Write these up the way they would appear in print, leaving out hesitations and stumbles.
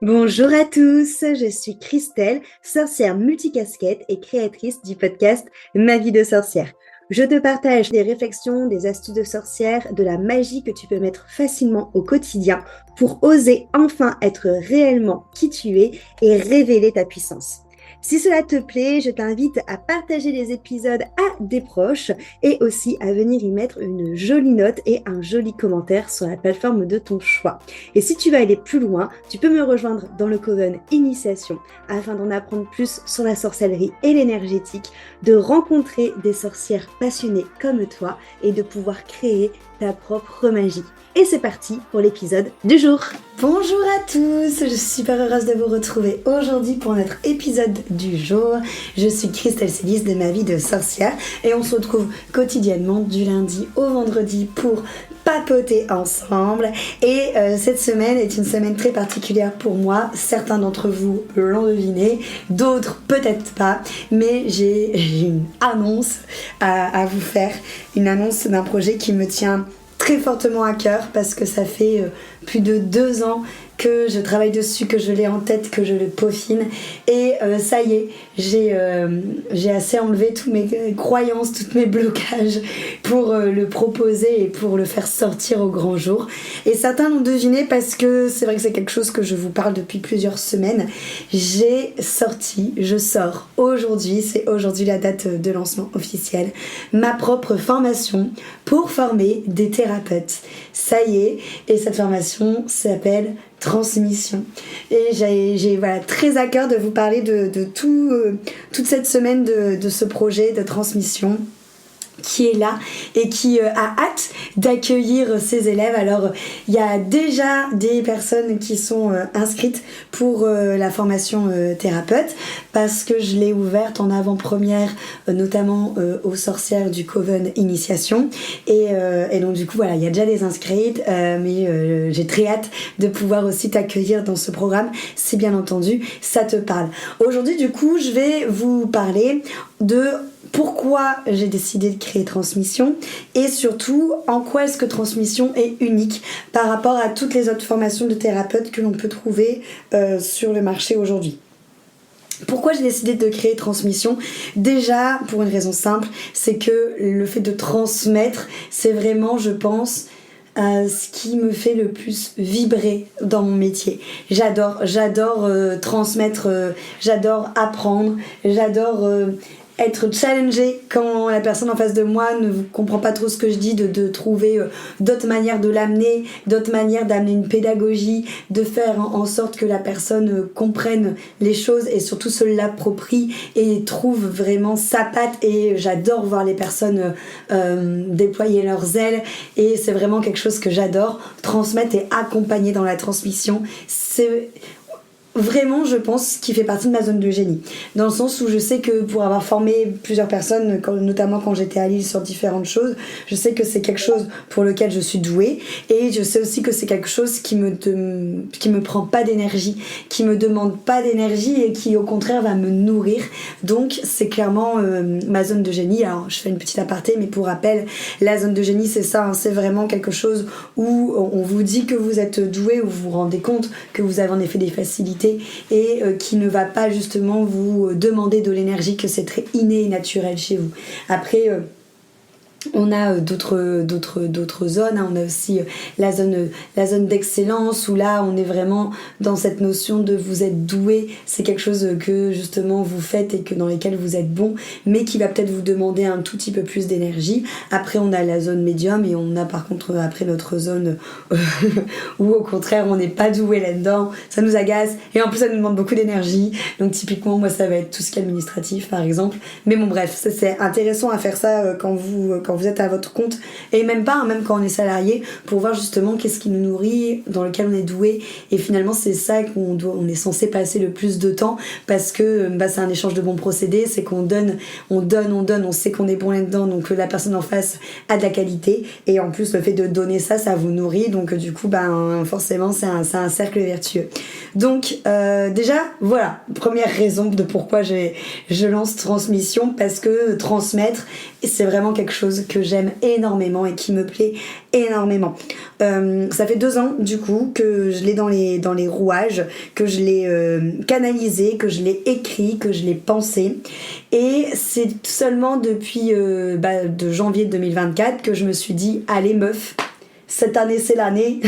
Bonjour à tous, je suis Christelle, sorcière multicasquette et créatrice du podcast Ma vie de sorcière. Je te partage des réflexions, des astuces de sorcière, de la magie que tu peux mettre facilement au quotidien pour oser enfin être réellement qui tu es et révéler ta puissance. Si cela te plaît, je t'invite à partager les épisodes à des proches et aussi à venir y mettre une jolie note et un joli commentaire sur la plateforme de ton choix. Et si tu veux aller plus loin, tu peux me rejoindre dans le Coven Initiation afin d'en apprendre plus sur la sorcellerie et l'énergétique, de rencontrer des sorcières passionnées comme toi et de pouvoir créer ta propre magie. Et c'est parti pour l'épisode du jour. Bonjour à tous, je suis super heureuse de vous retrouver aujourd'hui pour notre épisode du jour. Je suis Christelle Célis de Ma vie de sorcière et on se retrouve quotidiennement du lundi au vendredi pour papoter ensemble. Et cette semaine est une semaine très particulière pour moi. Certains d'entre vous l'ont deviné, d'autres peut-être pas, mais j'ai une annonce à vous faire, une annonce d'un projet qui me tient très fortement à cœur parce que ça fait plus de 2 ans que je travaille dessus, que je l'ai en tête, que je le peaufine et ça y est, j'ai assez enlevé tous mes croyances, tous mes blocages pour le proposer et pour le faire sortir au grand jour. Et certains l'ont deviné parce que c'est vrai que c'est quelque chose que je vous parle depuis plusieurs semaines. Je sors aujourd'hui, c'est aujourd'hui la date de lancement officielle, ma propre formation pour former des thérapeutes. Ça y est, et cette formation s'appelle Transmission. Et j'ai voilà, très à cœur de vous parler de toute cette semaine de ce projet de transmission qui est là et qui a hâte d'accueillir ses élèves. Alors il y a déjà des personnes qui sont inscrites pour la formation thérapeute parce que je l'ai ouverte en avant-première notamment aux sorcières du Coven Initiation et donc du coup voilà, il y a déjà des inscrites mais j'ai très hâte de pouvoir aussi t'accueillir dans ce programme si bien entendu ça te parle. Aujourd'hui du coup je vais vous parler de pourquoi j'ai décidé de créer Transmission et surtout en quoi est-ce que Transmission est unique par rapport à toutes les autres formations de thérapeutes que l'on peut trouver sur le marché aujourd'hui. Pourquoi j'ai décidé de créer Transmission ? Déjà pour une raison simple, c'est que le fait de transmettre, c'est vraiment, je pense, ce qui me fait le plus vibrer dans mon métier. J'adore transmettre, j'adore apprendre, j'adore être challengée quand la personne en face de moi ne comprend pas trop ce que je dis, de trouver d'autres manières de l'amener, d'autres manières d'amener une pédagogie, de faire en sorte que la personne comprenne les choses et surtout se l'approprie et trouve vraiment sa patte. Et j'adore voir les personnes déployer leurs ailes et c'est vraiment quelque chose que j'adore, transmettre et accompagner dans la transmission. C'est vraiment, je pense, qui fait partie de ma zone de génie. Dans le sens où je sais que pour avoir formé plusieurs personnes, notamment quand j'étais à Lille sur différentes choses, je sais que c'est quelque chose pour lequel je suis douée. Et je sais aussi que c'est quelque chose qui me prend pas d'énergie, qui me demande pas d'énergie et qui au contraire va me nourrir. Donc c'est clairement ma zone de génie. Alors je fais une petite aparté, mais pour rappel, la zone de génie c'est ça, hein, c'est vraiment quelque chose où on vous dit que vous êtes doué, où vous vous rendez compte que vous avez en effet des facilités et qui ne va pas justement vous demander de l'énergie, que c'est très inné et naturel chez vous. Après on a d'autres zones, hein. On a aussi la zone d'excellence où là on est vraiment dans cette notion de vous êtes doué, c'est quelque chose que justement vous faites et que dans lesquels vous êtes bon mais qui va peut-être vous demander un tout petit peu plus d'énergie. Après on a la zone médium et on a par contre après notre zone où au contraire on n'est pas doué là-dedans, ça nous agace et en plus ça nous demande beaucoup d'énergie. Donc typiquement moi ça va être tout ce qui est administratif par exemple, mais bon bref, c'est intéressant à faire ça quand vous êtes à votre compte et même pas, hein, même quand on est salarié, pour voir justement qu'est-ce qui nous nourrit, dans lequel on est doué. Et finalement c'est ça on est censé passer le plus de temps parce que c'est un échange de bons procédés, c'est qu'on donne, on sait qu'on est bon là-dedans, donc la personne en face a de la qualité et en plus le fait de donner ça vous nourrit, donc du coup forcément c'est un cercle vertueux. Donc déjà voilà, première raison de pourquoi je lance Transmission, parce que transmettre Et c'est vraiment quelque chose que j'aime énormément et qui me plaît énormément. Ça fait 2 ans du coup que je l'ai dans les rouages, que je l'ai canalisé, que je l'ai écrit, que je l'ai pensé. Et c'est seulement depuis de janvier 2024 que je me suis dit allez meuf, cette année c'est l'année,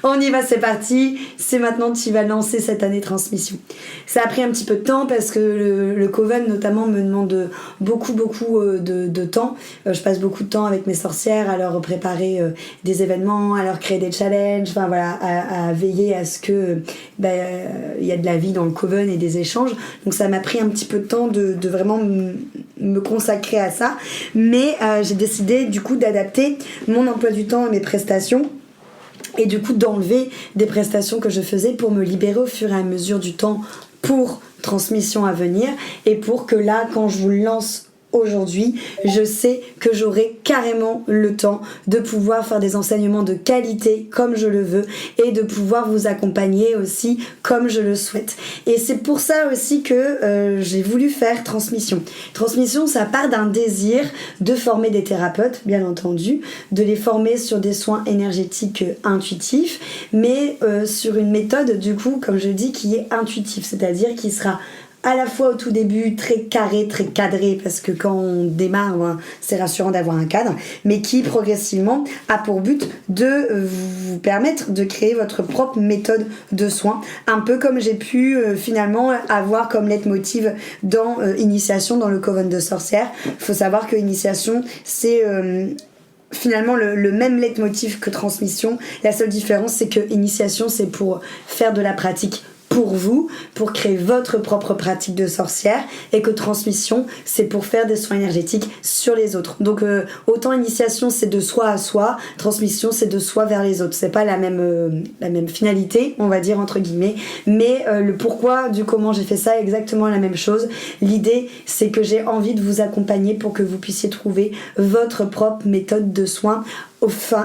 on y va, c'est parti, c'est maintenant que tu vas lancer cette année transmission. Ça a pris un petit peu de temps parce que le Coven notamment me demande beaucoup de temps. Je passe beaucoup de temps avec mes sorcières à leur préparer des événements, à leur créer des challenges, enfin voilà, à veiller à ce que y a de la vie dans le Coven et des échanges. Donc ça m'a pris un petit peu de temps de vraiment me consacrer à ça, mais j'ai décidé du coup d'adapter mon emploi du temps et mes prestations et du coup d'enlever des prestations que je faisais pour me libérer au fur et à mesure du temps pour transmission à venir et pour que là quand je vous le lance aujourd'hui, je sais que j'aurai carrément le temps de pouvoir faire des enseignements de qualité comme je le veux et de pouvoir vous accompagner aussi comme je le souhaite. Et c'est pour ça aussi que j'ai voulu faire transmission. Transmission, ça part d'un désir de former des thérapeutes, bien entendu, de les former sur des soins énergétiques intuitifs, mais sur une méthode, du coup, comme je dis, qui est intuitive, c'est-à-dire qui sera à la fois au tout début très carré, très cadré, parce que quand on démarre, c'est rassurant d'avoir un cadre, mais qui progressivement a pour but de vous permettre de créer votre propre méthode de soins, un peu comme j'ai pu finalement avoir comme leitmotiv dans Initiation, dans le Coven de sorcières. Il faut savoir que Initiation, c'est finalement le même leitmotiv que transmission. La seule différence, c'est que Initiation, c'est pour faire de la pratique pour vous, pour créer votre propre pratique de sorcière, et que transmission, c'est pour faire des soins énergétiques sur les autres. Donc autant Initiation, c'est de soi à soi, transmission, c'est de soi vers les autres. C'est pas la même finalité, on va dire entre guillemets, mais le pourquoi du comment j'ai fait ça est exactement la même chose. L'idée, c'est que j'ai envie de vous accompagner pour que vous puissiez trouver votre propre méthode de soins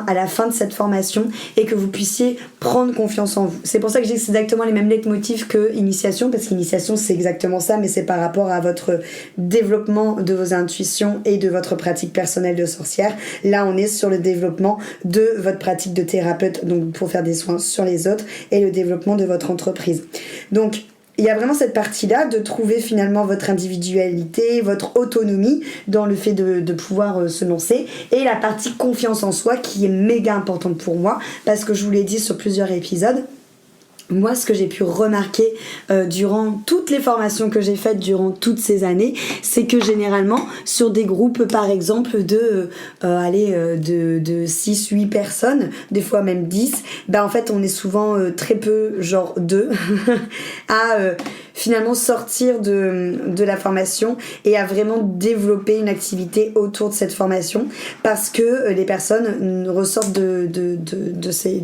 à la fin de cette formation et que vous puissiez prendre confiance en vous. C'est pour ça que je dis que c'est exactement les mêmes leitmotifs que Initiation, parce qu'Initiation c'est exactement ça, mais c'est par rapport à votre développement de vos intuitions et de votre pratique personnelle de sorcière. Là on est sur le développement de votre pratique de thérapeute, donc pour faire des soins sur les autres, et le développement de votre entreprise. Donc il y a vraiment cette partie-là de trouver finalement votre individualité, votre autonomie dans le fait de pouvoir se lancer, et la partie confiance en soi qui est méga importante pour moi, parce que je vous l'ai dit sur plusieurs épisodes, moi, ce que j'ai pu remarquer durant toutes les formations que j'ai faites durant toutes ces années, c'est que généralement, sur des groupes, par exemple, de 6-8 personnes, des fois même 10, en fait, on est souvent très peu, genre 2, à finalement sortir de la formation et à vraiment développer une activité autour de cette formation, parce que les personnes ressortent de ces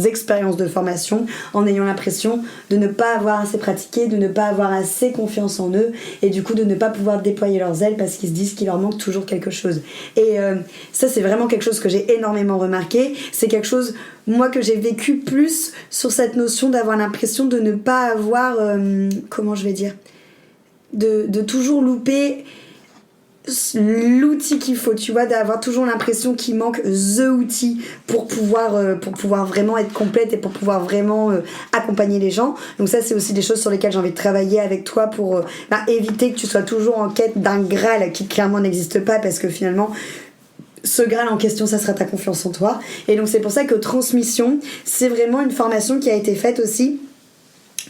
expériences de formation en ayant l'impression de ne pas avoir assez pratiqué, de ne pas avoir assez confiance en eux, et du coup de ne pas pouvoir déployer leurs ailes parce qu'ils se disent qu'il leur manque toujours quelque chose. Et ça, c'est vraiment quelque chose que j'ai énormément remarqué. C'est quelque chose, moi, que j'ai vécu plus sur cette notion d'avoir l'impression de ne pas avoir comment je vais dire, de toujours louper l'outil qu'il faut, tu vois, d'avoir toujours l'impression qu'il manque the outil pour pouvoir vraiment être complète et pour pouvoir vraiment accompagner les gens. Donc ça, c'est aussi des choses sur lesquelles j'ai envie de travailler avec toi pour éviter que tu sois toujours en quête d'un Graal qui clairement n'existe pas, parce que finalement ce Graal en question, ça sera ta confiance en toi. Et donc c'est pour ça que transmission, c'est vraiment une formation qui a été faite aussi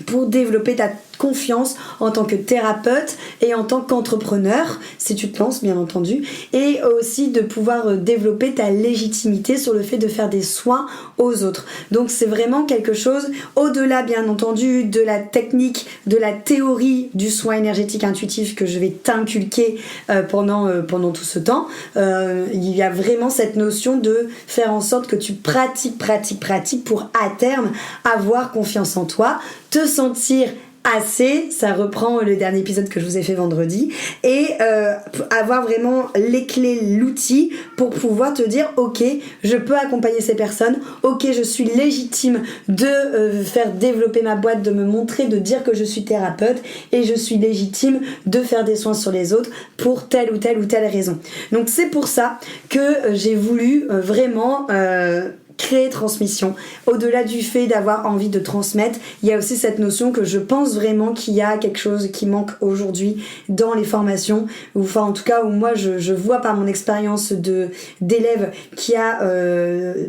pour développer ta confiance en tant que thérapeute et en tant qu'entrepreneur, si tu te lances bien entendu, et aussi de pouvoir développer ta légitimité sur le fait de faire des soins aux autres. Donc c'est vraiment quelque chose au-delà bien entendu de la technique, de la théorie du soin énergétique intuitif que je vais t'inculquer pendant tout ce temps. Il y a vraiment cette notion de faire en sorte que tu pratiques pour à terme avoir confiance en toi, te sentir assez, ça reprend le dernier épisode que je vous ai fait vendredi, et avoir vraiment les clés, l'outil pour pouvoir te dire ok, je peux accompagner ces personnes, ok, je suis légitime de faire développer ma boîte, de me montrer, de dire que je suis thérapeute, et je suis légitime de faire des soins sur les autres pour telle ou telle ou telle raison. Donc c'est pour ça que j'ai voulu vraiment créer transmission. Au-delà du fait d'avoir envie de transmettre, il y a aussi cette notion que je pense vraiment qu'il y a quelque chose qui manque aujourd'hui dans les formations, ou enfin en tout cas où moi je vois par mon expérience d'élèves qu'il y a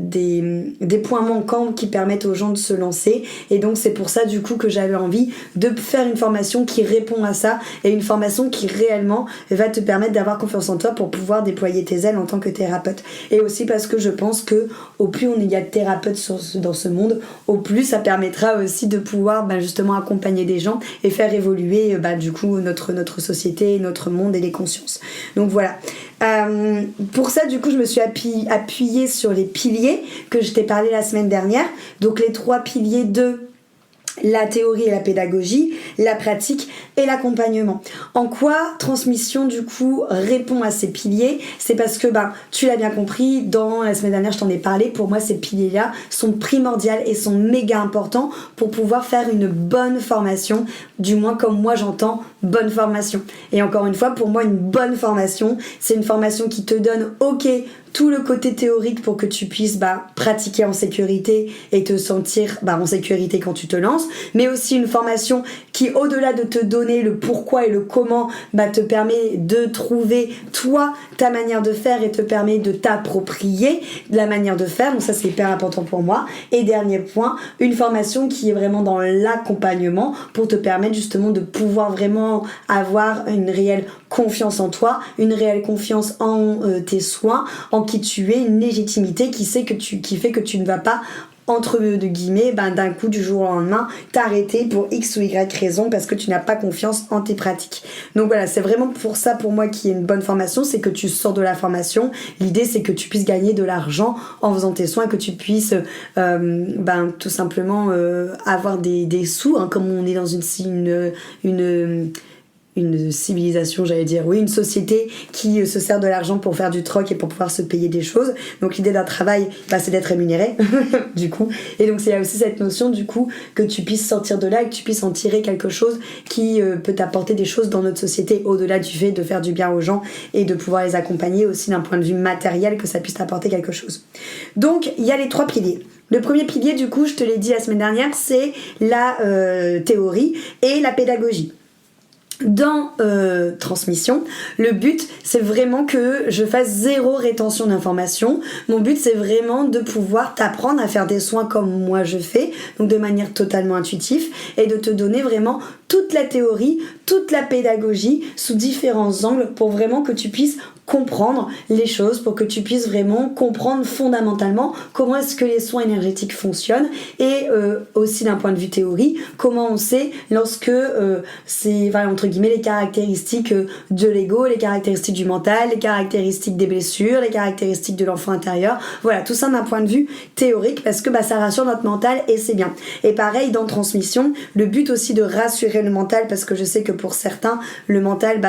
des points manquants qui permettent aux gens de se lancer, et donc c'est pour ça du coup que j'avais envie de faire une formation qui répond à ça, et une formation qui réellement va te permettre d'avoir confiance en toi pour pouvoir déployer tes ailes en tant que thérapeute. Et aussi parce que je pense que au plus il y a de thérapeutes dans ce monde, au plus ça permettra aussi de pouvoir justement accompagner des gens et faire évoluer du coup notre société, notre monde et les consciences. Donc voilà. Pour ça du coup je me suis appuyée sur les piliers que je t'ai parlé la semaine dernière, donc les 3 piliers de la théorie et la pédagogie, la pratique et l'accompagnement. En quoi transmission du coup répond à ces piliers? C'est parce que tu l'as bien compris, dans la semaine dernière je t'en ai parlé, pour moi ces piliers-là sont primordiaux et sont méga importants pour pouvoir faire une bonne formation, du moins comme moi j'entends bonne formation. Et encore une fois, pour moi une bonne formation, c'est une formation qui te donne tout le côté théorique pour que tu puisses pratiquer en sécurité et te sentir en sécurité quand tu te lances, mais aussi une formation qui, au-delà de te donner le pourquoi et le comment, te permet de trouver toi ta manière de faire et te permet de t'approprier la manière de faire. Donc ça c'est hyper important pour moi. Et dernier point, une formation qui est vraiment dans l'accompagnement pour te permettre justement de pouvoir vraiment avoir une réelle confiance en toi, une réelle confiance en tes soins, en qui tu es, une légitimité qui fait que tu ne vas pas entre de guillemets d'un coup du jour au lendemain t'arrêter pour X ou Y raison parce que tu n'as pas confiance en tes pratiques. Donc voilà, c'est vraiment pour ça pour moi qu'il y a une bonne formation, c'est que tu sors de la formation, l'idée c'est que tu puisses gagner de l'argent en faisant tes soins, que tu puisses tout simplement avoir des sous, comme on est dans une civilisation, j'allais dire, oui, une société qui se sert de l'argent pour faire du troc et pour pouvoir se payer des choses. Donc l'idée d'un travail, c'est d'être rémunéré, du coup. Et donc c'est aussi cette notion, du coup, que tu puisses sortir de là et que tu puisses en tirer quelque chose qui peut t'apporter des choses dans notre société, au-delà du fait de faire du bien aux gens et de pouvoir les accompagner aussi d'un point de vue matériel, que ça puisse t'apporter quelque chose. Donc il y a les 3 piliers. Le premier pilier, du coup, je te l'ai dit la semaine dernière, c'est la théorie et la pédagogie. Dans transmission, le but c'est vraiment que je fasse 0 rétention d'informations. Mon but c'est vraiment de pouvoir t'apprendre à faire des soins comme moi je fais, donc de manière totalement intuitive, et de te donner vraiment toute la théorie, toute la pédagogie sous différents angles pour vraiment que tu puisses comprendre les choses, pour que tu puisses vraiment comprendre fondamentalement comment est-ce que les soins énergétiques fonctionnent, et aussi d'un point de vue théorie, comment on sait lorsque c'est entre guillemets les caractéristiques de l'ego, les caractéristiques du mental, les caractéristiques des blessures, les caractéristiques de l'enfant intérieur, voilà, tout ça d'un point de vue théorique, parce que ça rassure notre mental et c'est bien. Et pareil dans transmission, le but aussi de rassurer le mental, parce que je sais que pour certains le mental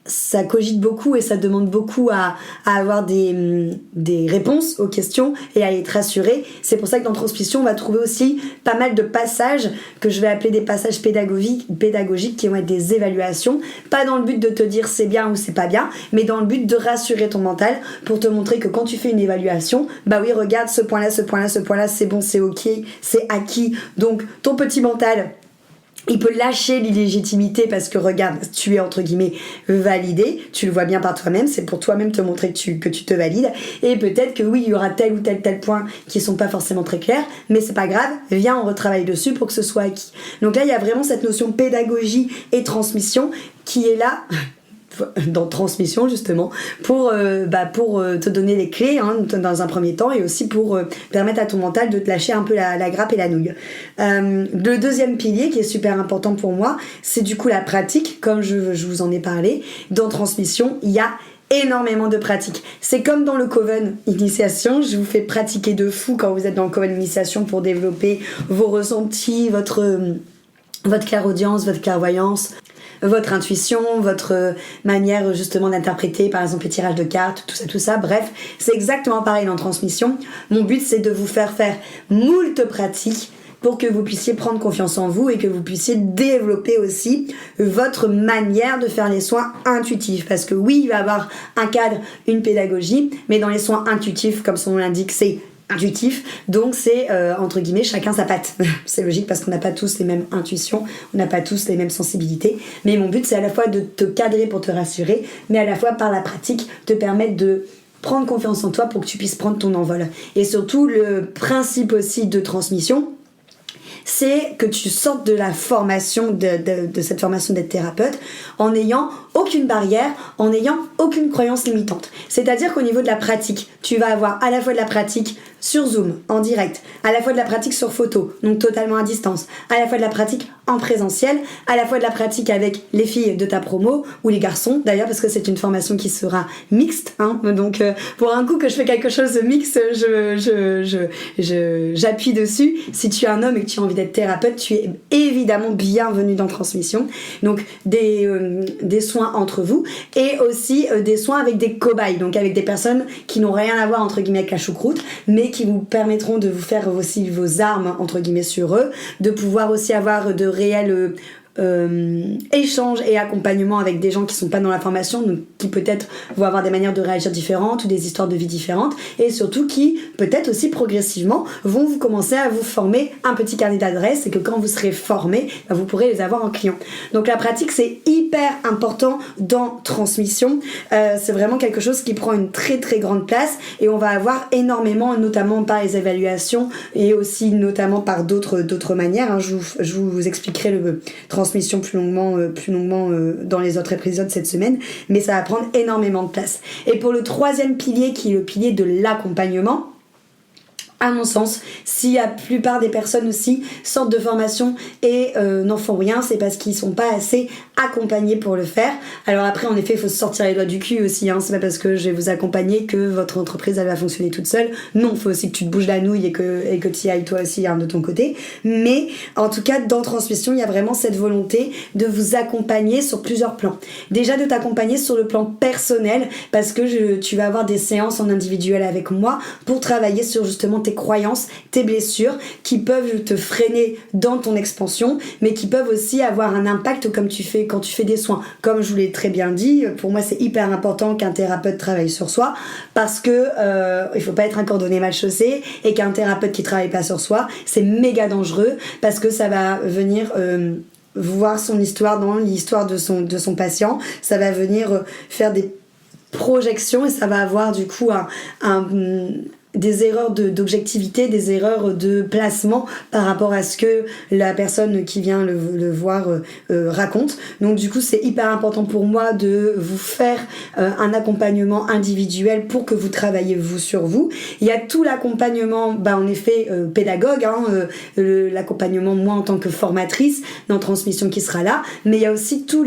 ça cogite beaucoup et ça demande beaucoup à avoir des réponses aux questions et à être rassuré. C'est pour ça que dans transmission on va trouver aussi pas mal de passages que je vais appeler des passages pédagogiques qui vont être des évaluations, pas dans le but de te dire c'est bien ou c'est pas bien, mais dans le but de rassurer ton mental pour te montrer que quand tu fais une évaluation, oui, regarde ce point là, c'est bon, c'est ok, c'est acquis. Donc ton petit mental, il peut lâcher l'illégitimité parce que regarde, tu es entre guillemets validé, tu le vois bien par toi-même, c'est pour toi-même te montrer que tu te valides, et peut-être que oui, il y aura tel ou tel point qui sont pas forcément très clairs, mais c'est pas grave, viens, on retravaille dessus pour que ce soit acquis. Donc là, il y a vraiment cette notion pédagogie et transmission qui est là dans transmission justement pour te donner les clés dans un premier temps, et aussi pour permettre à ton mental de te lâcher un peu la grappe et la nouille. Le deuxième pilier qui est super important pour moi, c'est du coup la pratique, comme je vous en ai parlé. Dans transmission, il y a énormément de pratique. C'est comme dans le Coven Initiation, je vous fais pratiquer de fou quand vous êtes dans le Coven Initiation pour développer vos ressentis, votre clairaudience, votre clairvoyance, votre intuition, votre manière justement d'interpréter par exemple les tirages de cartes, tout ça, bref, c'est exactement pareil dans transmission. Mon but c'est de vous faire moult pratiques pour que vous puissiez prendre confiance en vous et que vous puissiez développer aussi votre manière de faire les soins intuitifs. Parce que oui, il va y avoir un cadre, une pédagogie, mais dans les soins intuitifs, comme son nom l'indique, c'est intuitif, donc c'est entre guillemets chacun sa patte. C'est logique parce qu'on n'a pas tous les mêmes intuitions, on n'a pas tous les mêmes sensibilités, mais mon but c'est à la fois de te cadrer pour te rassurer, mais à la fois par la pratique te permettre de prendre confiance en toi pour que tu puisses prendre ton envol. Et surtout le principe aussi de transmission, c'est que tu sortes de la formation, de cette formation d'être thérapeute en n'ayant aucune barrière, en n'ayant aucune croyance limitante. C'est-à-dire qu'au niveau de la pratique, tu vas avoir à la fois de la pratique sur Zoom, en direct, à la fois de la pratique sur photo, donc totalement à distance, à la fois de la pratique en présentiel, à la fois de la pratique avec les filles de ta promo, ou les garçons d'ailleurs, parce que c'est une formation qui sera mixte, hein, donc pour un coup que je fais quelque chose de mixte, j'appuie dessus. Si tu es un homme et que tu as envie d'être thérapeute, tu es évidemment bienvenue dans Transmission, donc des soins entre vous, et aussi des soins avec des cobayes, donc avec des personnes qui n'ont rien à voir entre guillemets avec la choucroute, mais qui vous permettront de vous faire aussi vos armes entre guillemets sur eux, de pouvoir aussi avoir de réels échange et accompagnement avec des gens qui sont pas dans la formation, donc qui peut-être vont avoir des manières de réagir différentes ou des histoires de vie différentes, et surtout qui peut-être aussi progressivement vont vous commencer à vous former un petit carnet d'adresses, et que quand vous serez formé, vous pourrez les avoir en client. Donc la pratique c'est hyper important dans Transmission, c'est vraiment quelque chose qui prend une très très grande place, et on va avoir énormément, notamment par les évaluations et aussi notamment par d'autres manières, hein. Je vous expliquerai le Transmission plus longuement dans les autres épisodes cette semaine, mais ça va prendre énormément de place. Et pour le troisième pilier, qui est le pilier de l'accompagnement, à mon sens, si la plupart des personnes aussi sortent de formation et n'en font rien, c'est parce qu'ils sont pas assez accompagnés pour le faire. Alors après, en effet, il faut se sortir les doigts du cul aussi, hein. C'est pas parce que je vais vous accompagner que votre entreprise elle va fonctionner toute seule. Non, il faut aussi que tu te bouges la nouille et que tu y ailles toi aussi, hein, de ton côté. Mais en tout cas, dans Transmission, il y a vraiment cette volonté de vous accompagner sur plusieurs plans. Déjà de t'accompagner sur le plan personnel, parce que tu vas avoir des séances en individuel avec moi pour travailler sur justement tes croyances, tes blessures qui peuvent te freiner dans ton expansion, mais qui peuvent aussi avoir un impact comme quand tu fais des soins. Comme je vous l'ai très bien dit, pour moi c'est hyper important qu'un thérapeute travaille sur soi, parce que il faut pas être un cordonnier mal chaussé, et qu'un thérapeute qui travaille pas sur soi, c'est méga dangereux, parce que ça va venir voir son histoire dans l'histoire de son patient, ça va venir faire des projections, et ça va avoir du coup des erreurs d'objectivité, des erreurs de placement par rapport à ce que la personne qui vient le voir raconte. Donc du coup c'est hyper important pour moi de vous faire un accompagnement individuel pour que vous travaillez vous sur vous. Il y a tout l'accompagnement en effet pédagogue, hein, l'accompagnement moi en tant que formatrice dans Transmission qui sera là, mais il y a aussi tout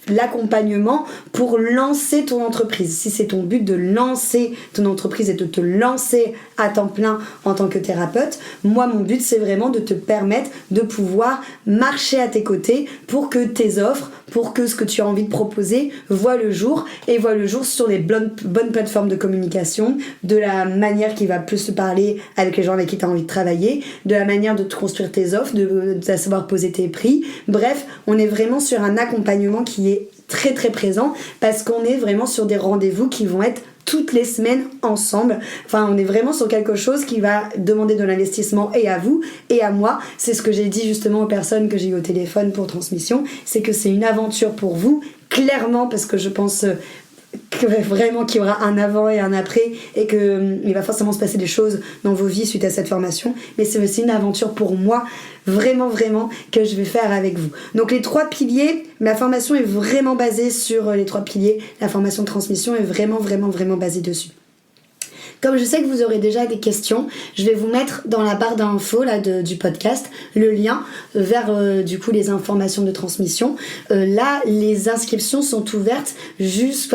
l'accompagnement pour lancer ton entreprise. Si c'est ton but de lancer ton entreprise et de te lancer à temps plein en tant que thérapeute, moi mon but c'est vraiment de te permettre de pouvoir marcher à tes côtés pour que tes offres, pour que ce que tu as envie de proposer voit le jour, et voit le jour sur les bonnes plateformes de communication, de la manière qui va plus te parler avec les gens avec qui tu as envie de travailler, de la manière de te construire tes offres, de savoir poser tes prix. Bref, on est vraiment sur un accompagnement qui est très très présent, parce qu'on est vraiment sur des rendez-vous qui vont être toutes les semaines ensemble. Enfin, on est vraiment sur quelque chose qui va demander de l'investissement, et à vous et à moi. C'est ce que j'ai dit justement aux personnes que j'ai eu au téléphone pour Transmission, c'est que c'est une aventure pour vous, clairement, parce que je pense vraiment qu'il y aura un avant et un après, et qu'il va forcément se passer des choses dans vos vies suite à cette formation, mais c'est aussi une aventure pour moi, vraiment que je vais faire avec vous. Donc les 3 piliers, ma formation est vraiment basée sur les 3 piliers, la formation de Transmission est vraiment basée dessus. Comme je sais que vous aurez déjà des questions, je vais vous mettre dans la barre d'infos du podcast le lien vers du coup les informations de Transmission. Là, les inscriptions sont ouvertes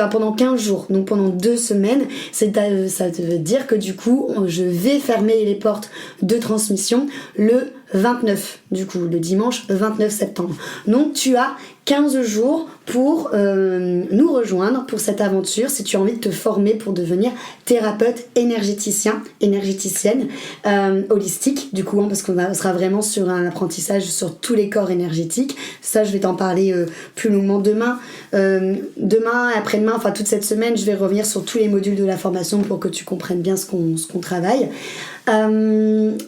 pendant 15 jours, donc pendant 2 semaines. Ça veut dire que du coup, je vais fermer les portes de Transmission le 29 du coup, le dimanche 29 septembre. Donc tu as 15 jours pour nous rejoindre pour cette aventure si tu as envie de te former pour devenir thérapeute énergéticienne, holistique du coup, hein, parce qu'on sera vraiment sur un apprentissage sur tous les corps énergétiques. Ça, je vais t'en parler plus longuement demain, après-demain, enfin toute cette semaine, je vais revenir sur tous les modules de la formation pour que tu comprennes bien ce qu'on travaille.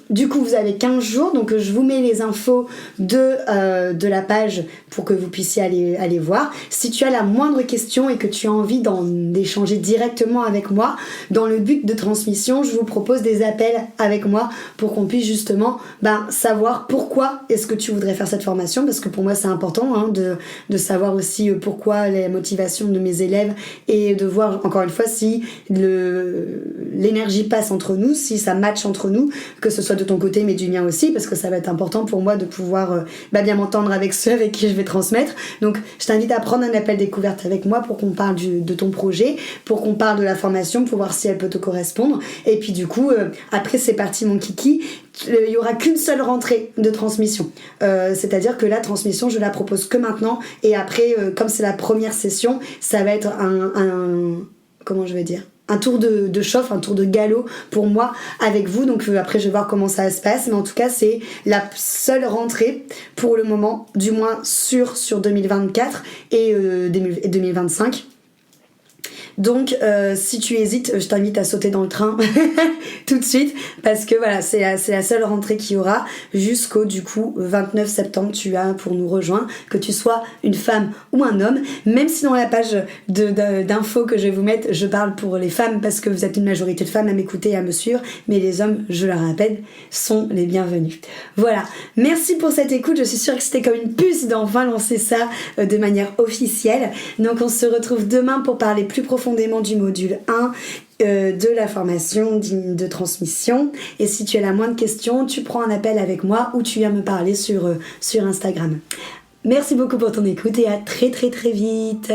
Du coup, vous avez 15 jours, donc je vous mets les infos de la page pour que vous puissiez aller voir. Si tu as la moindre question et que tu as envie d'échanger directement avec moi, dans le but de transmission, je vous propose des appels avec moi pour qu'on puisse justement savoir pourquoi est-ce que tu voudrais faire cette formation, parce que pour moi c'est important hein, de savoir aussi pourquoi la motivation de mes élèves et de voir encore une fois si l'énergie passe entre nous, si ça match entre nous, que ce soit de ton côté mais du mien aussi, parce que ça va être important pour moi de pouvoir bien m'entendre avec ceux avec qui je vais transmettre. Donc je t'invite à prendre un appel découverte avec moi pour qu'on parle de ton projet, pour qu'on parle de la formation, pour voir si elle peut te correspondre. Et puis du coup après c'est parti mon kiki, il n'y aura qu'une seule rentrée de transmission, c'est-à-dire que la transmission je la propose que maintenant, et après comme c'est la première session, ça va être un tour de chauffe, un tour de galop pour moi avec vous. Donc après je vais voir comment ça se passe, mais en tout cas c'est la seule rentrée pour le moment, du moins sur 2024 et 2025. Donc si tu hésites, je t'invite à sauter dans le train tout de suite, parce que voilà, c'est la seule rentrée qu'il y aura jusqu'au du coup 29 septembre. Tu as pour nous rejoindre, que tu sois une femme ou un homme, même si dans la page d'infos que je vais vous mettre, je parle pour les femmes parce que vous êtes une majorité de femmes à m'écouter et à me suivre, mais les hommes, je le rappelle, sont les bienvenus. Voilà, merci pour cette écoute, je suis sûre que c'était comme une puce d'enfin lancer ça de manière officielle. Donc on se retrouve demain pour parler plus profondément du module 1 de la formation de transmission. Et si tu as la moindre question, tu prends un appel avec moi ou tu viens me parler sur Instagram. Merci beaucoup pour ton écoute et à très très très vite.